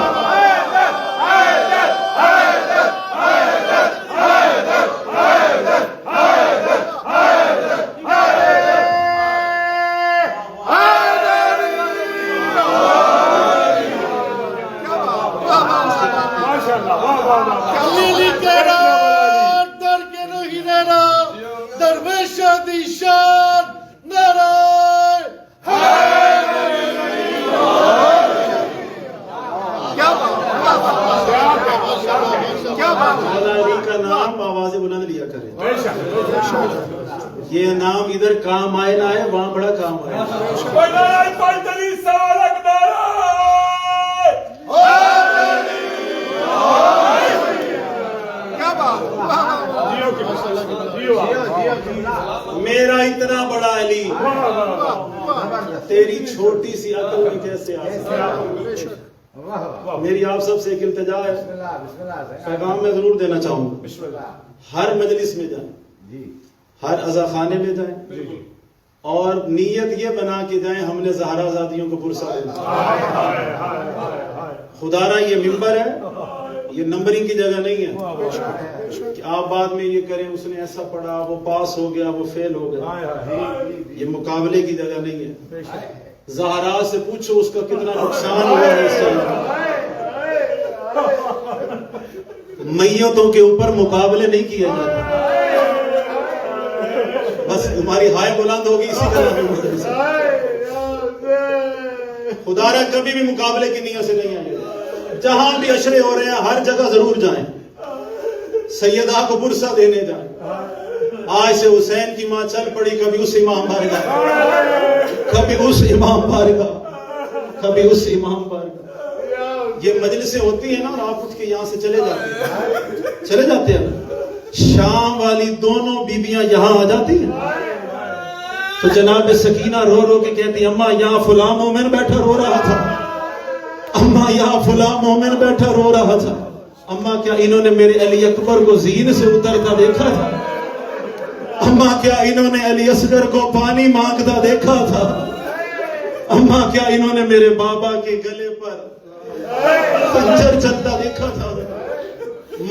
S1: آواز بلند لیا کرے، یہ نام ادھر کام آئے نہ آئے وہاں بڑا کام آئے۔ میرا اتنا بڑا علی تیری چھوٹی سی عقل میں کیسے آ سکتا؟ میری آپ سب سے ایک التجا ہے، پیغام میں ضرور دینا چاہوں گا، ہر مجلس میں جائیں، ہر عزا خانے میں جائیں اور نیت یہ بنا کے جائیں ہم نے زہرا زادیوں کو پرسا دینا۔ خدا را یہ ممبر ہے، یہ نمبرنگ کی جگہ نہیں ہے کہ آپ بعد میں یہ کریں اس نے ایسا پڑھا وہ پاس ہو گیا وہ فیل ہو گیا، یہ مقابلے کی جگہ نہیں ہے۔ زہرا سے پوچھو اس کا کتنا نقصان ہوا ہے اس سال۔ میتوں کے اوپر مقابلے نہیں کیے جاتے، بس تمہاری ہائے بلند ہوگی اسی طرح۔ خدا را کبھی بھی مقابلے کی نیت سے نہیں آئے، جہاں بھی اشرے ہو رہے ہیں ہر جگہ ضرور جائیں، سیدہ کو برسہ دینے جائیں۔ آج سے حسین کی ماں چل پڑی، کبھی اس امام بارگاہ، کبھی اس امام بارگاہ، کبھی اس امام بارگاہ۔ یہ مجلسیں ہوتی ہیں نا اور آپ اٹھ کے یہاں سے چلے جاتے ہیں، شام والی دونوں بیبیاں یہاں آ جاتی ہیں تو جناب سکینہ رو رو کے کہتی اماں یہاں فلاں مومن بیٹھا رو رہا تھا، اماں یہاں فلاں مومن بیٹھا رو رہا تھا، اماں کیا انہوں نے میرے علی اکبر کو زین سے اترتا دیکھا تھا؟ اماں کیا انہوں نے علی اصغر کو پانی مانگتا دیکھا تھا؟ اماں کیا انہوں نے میرے بابا کے گلے پر خنجر چلتا دیکھا تھا؟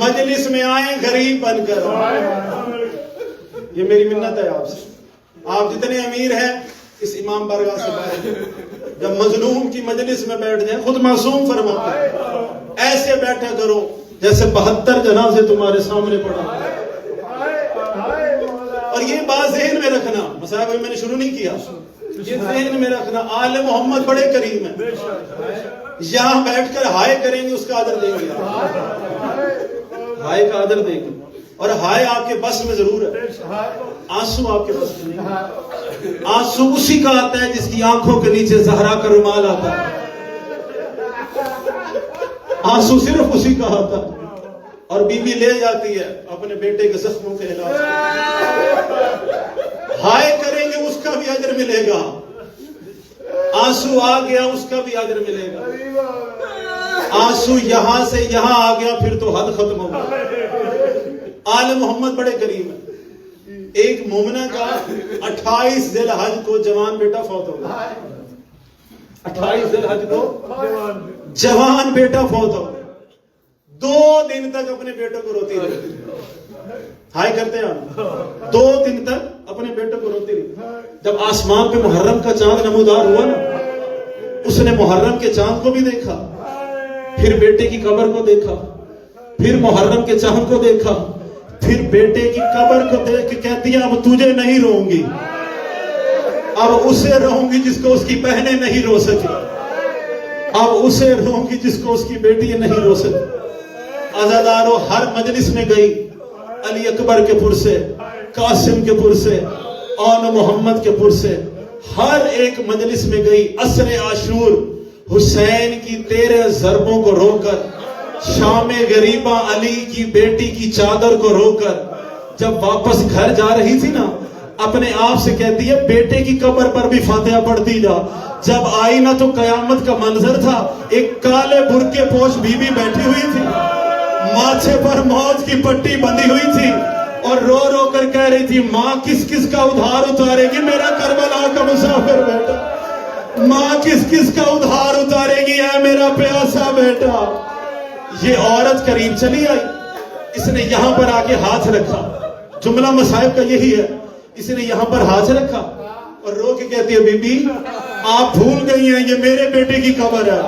S1: مجلس میں آئیں غریب بن کر، یہ میری منت ہے آپ سے، آپ جتنے امیر ہیں اس امام بارگاہ سے باہر جب مظلوم کی مجلس میں بیٹھ جائیں، خود معصوم فرماتے ہیں ایسے بیٹھا کرو جیسے 72 جنازے تمہارے سامنے پڑا۔ اور یہ بات ذہن میں رکھنا، مسائل میں نے شروع نہیں کیا، یہ ذہن میں رکھنا آل محمد بڑے کریم ہیں، یہاں بیٹھ کر ہائے کریں گے اس کا عدر دیں گے، ہائے کا عدر دیں گے، اور ہائے آپ کے بس میں ضرور ہے، آنسو آپ کے بس میں نہیں ہے۔ آنسو اسی کا آتا ہے جس کی آنکھوں کے نیچے زہرا کا رومال آتا ہے، آنسو صرف اسی کا آتا ہے، اور بی بی لے جاتی ہے اپنے بیٹے کے زخموں کے علاج، ہائے کریں گے اس کا بھی اجر ملے گا، آنسو آ گیا اس کا بھی اجر ملے گا، آنسو یہاں سے یہاں آ گیا پھر تو حد ختم ہو گیا۔ آل محمد بڑے کریم ہے، ایک مومنہ کا 28 ذی الحج کو جوان بیٹا فوت ہو گیا، 28 ذی الحج کو جوان بیٹا فوت ہو گیا، 2 دن تک اپنے بیٹوں کو روتی رہی، ہائے کرتے ہیں آپ، 2 دن تک اپنے بیٹوں کو روتی رہی۔ جب آسمان پہ محرم کا چاند نمودار ہوا نا، اس نے محرم کے چاند کو بھی دیکھا، پھر بیٹے کی قبر کو دیکھا، پھر محرم کے چاند کو دیکھا، پھر بیٹے کی قبر کو دیکھ کے کہتی ہے اب تجھے نہیں روں گی، اب اسے رہوں گی جس کو اس کی بہنیں نہیں رو سکی، اب اسے رہوں گی جس کو اس کی بیٹی نہیں رو سکی۔ عزادارو ہر مجلس میں گئی، علی اکبر کے پر سے، قاسم کے پر سے، آل محمد کے پر سے، ہر ایک مجلس میں گئی، عصر عاشور حسین کی 13 ضربوں کو رو کر، شام غریبہ علی کی بیٹی کی چادر کو رو کر، جب واپس گھر جا رہی تھی نا، اپنے آپ سے کہتی ہے بیٹے کی قبر پر بھی فاتحہ پڑھتی جا. جب آئی نا تو قیامت کا منظر تھا. ایک کالے برقع پوش بیوی بیٹھی ہوئی تھی, ماتھے پر موت کی پٹی بندھی ہوئی تھی اور رو رو کر کہہ رہی تھی ماں کس کس کا ادھار اتارے گی میرا کربلا کا مسافر بیٹا, ماں کس کس کا ادھار اتارے گی اے میرا پیاسا بیٹا. یہ عورت قریب چلی آئی, اس نے یہاں پر آ کے ہاتھ رکھا. جملہ مصائب کا یہی ہے, اس نے یہاں پر ہاتھ رکھا اور رو کے کہتی ہے بی بی آپ بھول گئی ہیں یہ میرے بیٹے کی قبر ہے,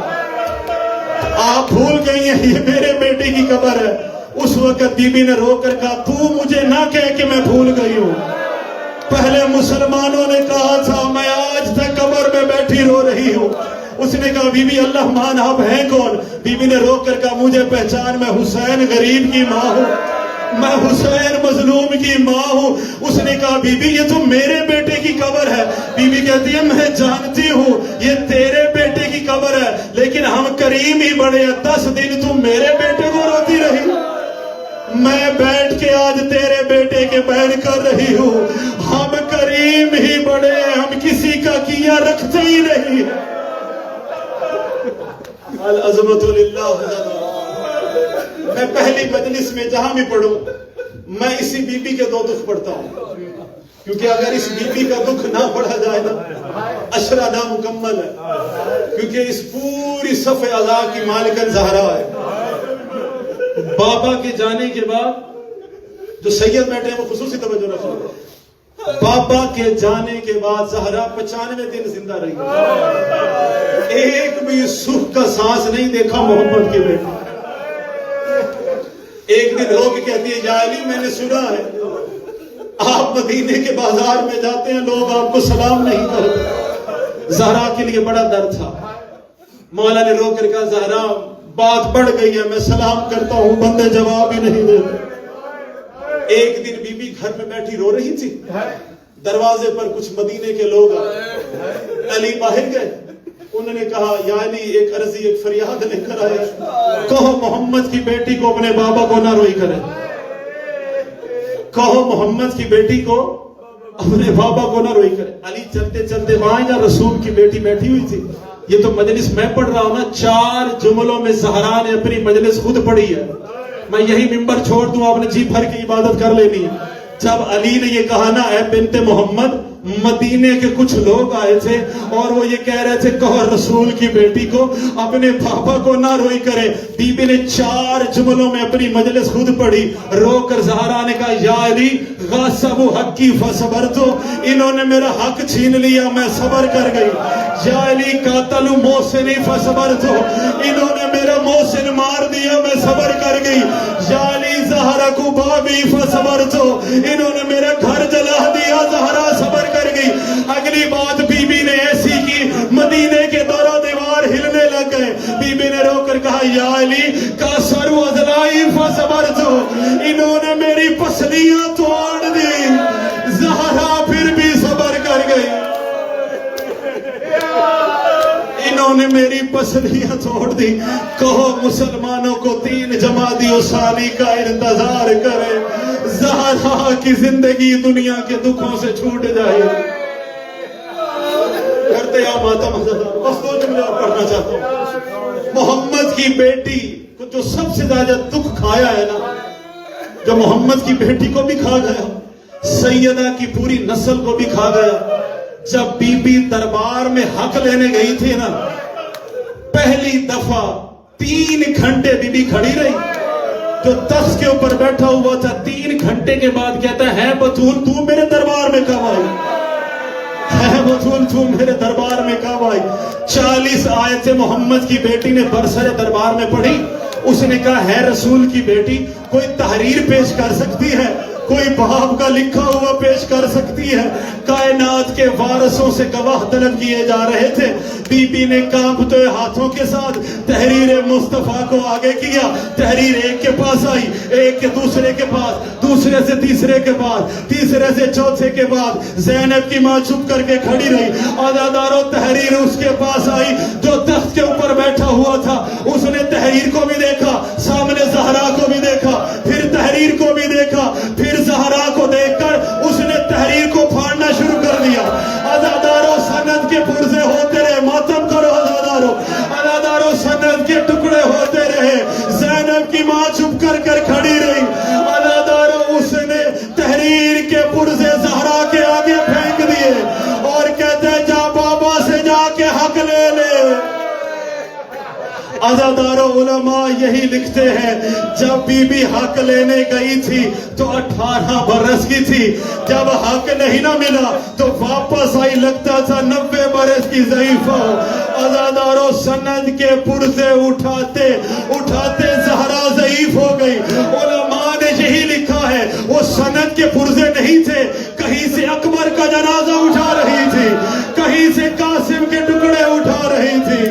S1: آپ بھول گئی ہیں یہ میرے بیٹے کی قبر ہے. اس وقت بی بی نے رو کر کہا تو مجھے نہ کہہ کہ میں بھول گئی ہوں. پہلے مسلمانوں نے کہا تھا میں آج تک قبر میں بیٹھی رو رہی ہوں. اس نے کہا بی بی اللہ مان آپ ہیں کون؟ بی بی نے رو کر کہا مجھے پہچان, میں حسین غریب کی ماں ہوں, میں حسین مظلوم کی ماں ہوں. اس نے کہا بی بی یہ تو میرے بیٹے کی قبر ہے. بی بی کہتی ہے میں جانتی ہوں یہ تیرے بیٹے کی قبر ہے لیکن ہم کریم ہی بڑے ہیں, 10 دن تم میرے بیٹے کو روتی رہی, میں بیٹھ کے آج تیرے بیٹے کے بیان کر رہی ہوں. ہم کریم ہی بڑے ہیں, ہم کسی کا کیا رکھتے ہی نہیں. العظمت للہ. میں پہلی مجلس میں جہاں بھی پڑھوں میں اسی بی بی کے 2 دکھ پڑھتا ہوں, کیونکہ اگر اس بی بی کا دکھ نہ پڑھا جائے نا اشرا نامکمل ہے, کیونکہ اس پوری صف اعضاء کی مالکن زہرا ہے. بابا کے جانے کے بعد جو سید بیٹھے ہیں وہ خصوصی توجہ رکھیں. بابا کے جانے کے بعد زہرا 95 دن زندہ رہی, ایک بھی سکھ کا سانس نہیں دیکھا محمد کے بیٹے. ایک دن رو کے کہتی ہے یا علی میں نے سنا ہے آپ مدینے کے بازار میں جاتے ہیں لوگ آپ کو سلام نہیں کرتے. زہرا کے لیے بڑا درد تھا. مولا نے رو کر کہا زہرا بات بڑھ گئی ہے, میں سلام کرتا ہوں بندے جواب ہی نہیں دیتے. ایک دن بی بی گھر میں بیٹھی رو رہی تھی, دروازے پر کچھ مدینے کے لوگ آئے. علی باہر گئے, انہوں نے کہا یا علی ایک عرضی ایک فریاد لے کر آئے, کہو محمد کی بیٹی کو اپنے بابا کو نہ روئی کرے, کہو محمد کی بیٹی کو اپنے بابا کو نہ روئی کرے. علی چلتے چلتے وہاں یا رسول کی بیٹی بیٹھی ہوئی تھی. یہ تو مجلس میں پڑھ رہا ہوں نا, 4 جملوں میں زہرا نے اپنی مجلس خود پڑھی ہے. میں یہی ممبر چھوڑ دوں, آپ نے جی بھر کی عبادت کر لینی ہے. جب علی نے یہ کہا نا اے بنت محمد, مدینے کے کچھ لوگ آئے تھے اور وہ یہ کہہ رہے تھے کہو رسول کی بیٹی کو اپنے پاپا کو نہ روئی کرے. بی بی نے 4 جملوں میں اپنی مجلس خود پڑھی. رو کر زہرا نے کہا یا علی غاصبوا حقی فصبرتو, انہوں نے میرا حق چھین لیا میں صبر کر گئی. یا علی قاتلوا محسنی فصبرتو, انہوں نے میرا محسن مار دیا میں صبر کر گئی. یا علی زہرا بابی فصبرتو, انہوں نے میرا گھر جلا دیا زہرا صبر کر گئی. اگلی بات بی بی نے ایسی کی مدینے کے دورہ دیوار ہلنے لگ گئے. بی بی نے رو کر کہا یا علی کاسروا اضلاعی فصبرتو, انہوں نے میری پسلیاں توڑ دی. زہرا پھر بھی صبر کر گئی, انہوں نے میری پسلیاں توڑ دی. کہو مسلمانوں کو 3 جمادی ثانی کا انتظار کرے, زہرا کی زندگی دنیا کے دکھوں سے چھوٹ جائے. کرتے یا ماتم حضرت بس 2 جملے اور پڑھنا چاہتا ہوں. محمد کی بیٹی کو جو سب سے زیادہ دکھ کھایا ہے نا, جو محمد کی بیٹی کو بھی کھا گیا, سیدہ کی پوری نسل کو بھی کھا گیا. جب بی بی دربار میں حق لینے گئی تھی نا, پہلی دفعہ 3 گھنٹے بی بی کھڑی رہی. جو تخت کے اوپر بیٹھا ہوا تھا 3 گھنٹے کے بعد کہتا ہے بطول تو میرے دربار میں کب آئی, ہے بطول تو میرے دربار میں کب آئی. 40 آیتیں محمد کی بیٹی نے برسر دربار میں پڑھی. اس نے کہا ہے رسول کی بیٹی کوئی تحریر پیش کر سکتی ہے, کوئی باپ کا لکھا ہوا پیش کر سکتی ہے. کائنات کے وارثوں سے گواہ طلب کیے جا رہے تھے. بی بی نے کانپتے ہاتھوں کے ساتھ تحریر مصطفیٰ کو آگے کیا. تحریر ایک کے پاس آئی, ایک کے دوسرے کے پاس, دوسرے سے تیسرے کے پاس, تیسرے سے چوتھے کے بعد زینب کی ماں چھپ کر کے کھڑی رہی. عزادارو تحریر اس کے پاس آئی جو تخت کے اوپر بیٹھا ہوا تھا. اس نے تحریر کو بھی دیکھا, سامنے زہرا کو بھی دیکھا, پھر تحریر کو بھی دیکھا, پھر زہرا کو دیکھ کر اس نے تحریر کو پھاڑ چپ کر کھڑی رہی. عزاداروں اسے تحریر کے پرزے زہرا کے آگے پھینک دیے اور کہتے ہیں جا بابا سے جا کے حق لے لے. عزاداروں علماء یہی لکھتے ہیں جب بی بی حق لینے گئی تھی تو 18 برس کی تھی. جب حق نہیں نہ ملا تو واپس آئی لگتا تھا 90 برس کی ضعیفہ. عزاداروں سند کے پرزے اٹھاتے اٹھاتے زہرا ضعیف ہو گئی. علماء نے یہی لکھا ہے وہ سند کے پرزے نہیں تھے, کہیں سے اکبر کا جنازہ اٹھا رہی تھی, کہیں سے قاسم کے ٹکڑے اٹھا رہی تھی.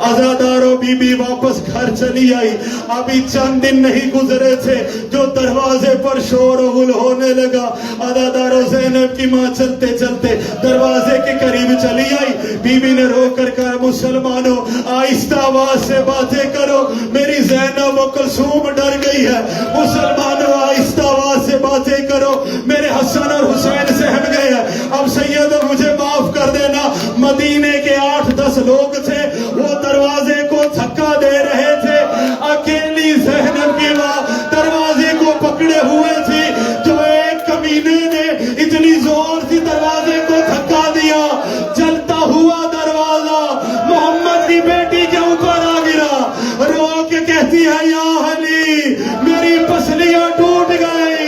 S1: عزاداروں بی بی واپس گھر چلی آئی. ابھی چند دن نہیں گزرے تھے جو دروازے پر شور و غل ہونے لگا. عزاداروں زینب کی ماں چلتے چلتے دروازے کے قریب چلی آئی. بی بی نے رو کر کہا مسلمانوں آہستہ آواز سے باتیں کرو, میری زینب و کلثوم ڈر گئی ہے. مسلمانوں آہستہ آواز سے باتیں کرو, میرے حسن اور حسین سہم گئے ہیں. اب سیدو مجھے معاف کر دینا, مدینے کے 8-10 لوگ تھے وہ دروازے کو دھکا دے رہے تھے. اکیلی زینب کی ماں دروازے کو پکڑے ہوئے تھی. جو ایک کمینے نے اتنی زور سے دروازے کو دھکا دیا, جلتا ہوا دروازہ محمد کی بیٹی کے اوپر آ گرا. رو کے کہتی ہے یا علی میری پسلیاں ٹوٹ گئی.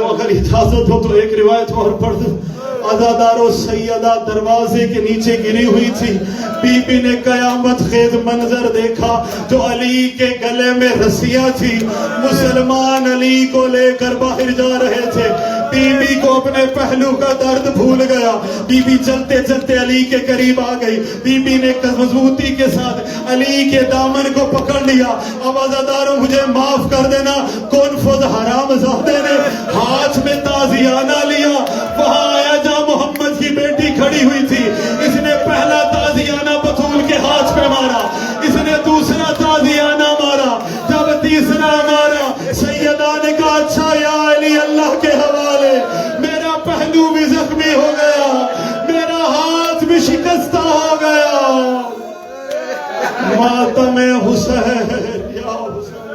S1: اگر اجازت ہو تو ایک روایت اور پڑھ دوں. عزاداروں سیدہ دروازے کے نیچے گری ہوئی تھی. بی بی نے قیامت خیز منظر دیکھا. جو علی کے گلے میں رسیاں تھی, مسلمان علی کو لے کر باہر جا رہے تھے. بی بی کو اپنے پہلو کا درد بھول گیا. بی بی چلتے چلتے علی کے قریب آ گئی. بی بی نے مضبوطی کے ساتھ علی کے دامن کو پکڑ لیا. اب عزاداروں مجھے معاف کر دینا, کون فض حرام زادے نے ہاتھ میں تازیانہ لیا. وہاں آیا جہاں محمد کی بیٹی کھڑی ہوئی تھی. اس نے پہلا تازیانہ بطول کے ہاتھ پہ مارا, اس نے دوسرا تازیانہ مارا. جب تیسرا مارا سیدہ نے کہا اچھا یا علی اللہ کے حوالے, میرا پہلو بھی زخمی ہو گیا, میرا ہاتھ بھی شکستہ ہو گیا. ماتم حسین یا حسین.